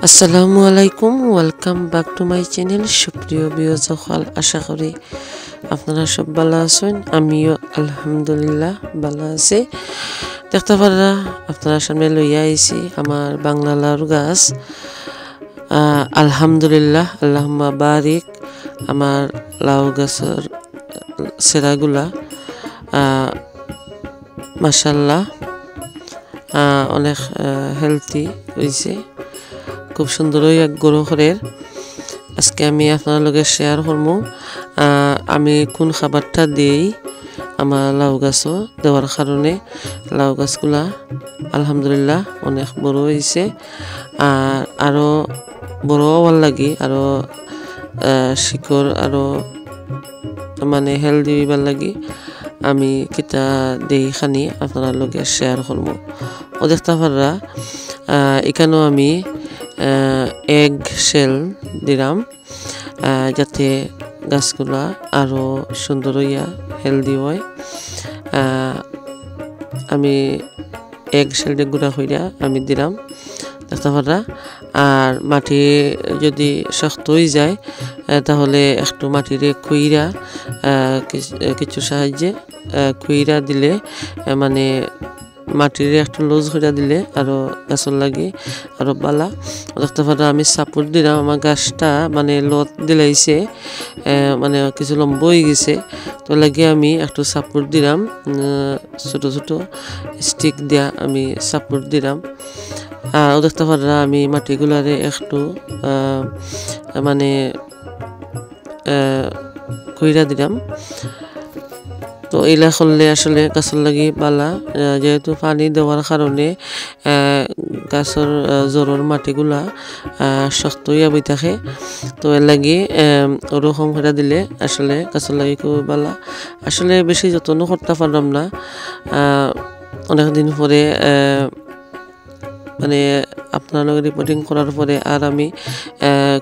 আসসালামু আলাইকুম, welcome back to my channel. সুপ্রিয় বিয়োজকল, আশা করি আপনারা সব ভালো আছেন। আমিও আলহামদুলিল্লাহ ভালো আছি। দেখতে পারা আপনারা সামনে লইয়া আইছি আমার বাংলা লাউর গাছ। আলহামদুলিল্লাহ, আল্লাহুম্মা বারিক। আমার লাউ গাছের সেরাগুলা মাশাআল্লাহ অনেক হেলদি হয়েছে, খুব সুন্দর এক গ্রহের। আজকে আমি আপনার লগে শেয়ার করবো আমি কোন খাবারটা দিই আমার লাউ গাছও দেওয়ার কারণে লাউ গাছগুলা আলহামদুলিল্লাহ অনেক বড় হয়েছে। আর আরও বড় হওয়ার লাগি আরও শিকড় আরও মানে হেলদি হইবার লাগি আমি কিতা দেই খানি আপনার লগে শেয়ার করবো। ও দেখতে পারা এখানেও আমি এগ শেল দিলাম যাতে গাছগুলা আরও সুন্দর হইয়া হেলদি হয়। আমি এগ শেলটা গুঁড়া হইয়া আমি দিলাম দেখতে পারা। আর মাটি যদি শক্ত হয়ে যায় তাহলে একটু মাটিরে খুইরা কিছু সাহায্যে খুইরা দিলে মানে মাটির একটু লুজ করে দিলে আরও গাছর লাগে আরও বালা। দেখতে পারা আমি সাপোর্ট দিলাম, আমার গাছটা মানে লত দিলাইছে মানে কিছু লম্ব হয়ে গেছে, তো লাগে আমি একটু সাপোর্ট দিলাম, ছোট ছোট স্টিক দিয়া আমি সাপোর্ট দিলাম। আর দেখতে পারা আমি মাটিগুলারে একটু মানে কইরা দিলাম। তো এলা করলে আসলে গাছের লাগি বালা, যেহেতু পানি দেওয়ার কারণে গাছের জোরের মাটিগুলা শক্ত হইয়া বই থাকে, তো এর লাগি ওরকম করে দিলে আসলে গাছের লাগি খুব বালা। আসলে বেশি যত্ন করতে পারলাম না, অনেকদিন পরে মানে আপনার লগে রিপোর্টিং করার পরে আর আমি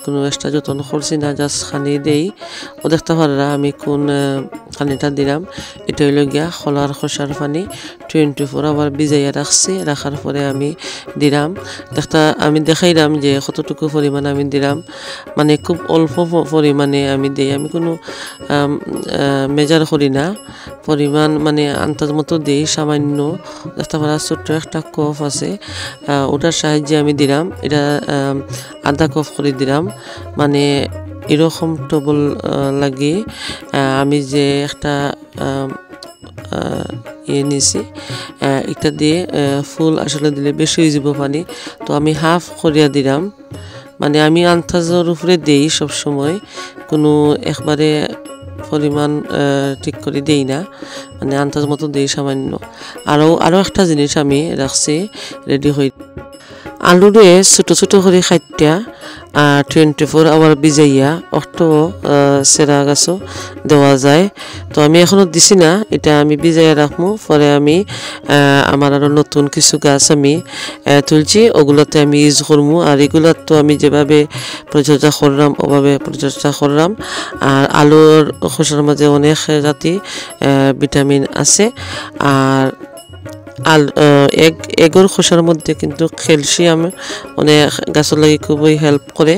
কোনো এক্সট্রা যত্ন করছি না, জাস্ট খানি দেই। ও দেখতে পারা আমি কোন পানিটা দিলাম, এটা হইল গিয়া খোলার খসার পানি 24 আওয়ার ভিজাইয়া রাখছি, রাখার পরে আমি দিলাম। আমি দেখাইলাম যে কতটুকু পরিমাণ আমি দিলাম, মানে খুব অল্প পরিমাণে আমি দিই, আমি কোনো মেজার করি না, পরিমাণ মানে আন্দাজ মতো দিই সামান্য। দেখতে পারা ছোট্ট একটা কফ আছে, ওটার সাহায্যে আমি দিলাম, এটা আধা কফ করে দিলাম, মানে এরকম টবল লাগে। আমি যে একটা নিয়েছি এটা দিয়ে ফুল আসলে দিলে বেশি হয়ে যাব পানি, তো আমি হাফ করিয়া দিলাম, মানে আমি আন্দাজের উপরে দেই সবসময়, কোনো একবারে পরিমাণ ঠিক করে দেই না, মানে আন্দাজ মতো দেই সামান্য। আরও একটা জিনিস আমি রাখছি রেডি হয়ে, আলুরে ছোটো ছোটো করে খাইটা 24 আওয়ার ভিজাইয়া অটো সেরা গাছও দেওয়া যায়। তো আমি এখনও দিছি না, এটা আমি ভিজাইয়া রাখবো, পরে আমি আমার আরও নতুন কিছু গাছ আমি তুলছি, ওগুলোতে আমি ইউজ করবো। আর এগুলোর তো আমি যেভাবে পরিচর্যা করলাম ওভাবে পরিচর্যা করলাম। আর আলুর খোসার মাঝে অনেক জাতি ভিটামিন আছে, আর এগর খোসার মধ্যে কিন্তু ক্যালসিয়াম অনেক গাছের লাগে খুবই হেল্প করে।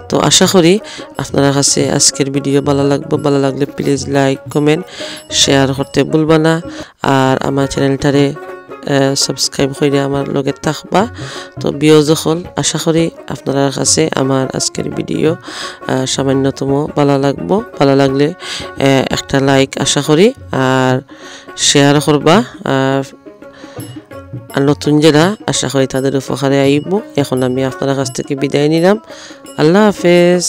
তো আশা করি আপনার কাছে আজকের ভিডিও ভালো লাগবে, ভালো লাগলে প্লিজ লাইক কমেন্ট শেয়ার করতে ভুলবা না। আর আমার চ্যানেলটারে সাবস্ক্রাইব করে আমার লগে থাকবা। তো বিয়োজকল, আশা করি আপনার কাছে আমার আজকের ভিডিও সামান্যতম ভালো লাগবো, ভালো লাগলে একটা লাইক আশা করি, আর শেয়ার করবা। আর নতুন যারা আশা করি তাদের উপকারে আইব। এখন আমি আপনার কাছ থেকে বিদায় নিলাম। আল্লাহ হাফেজ।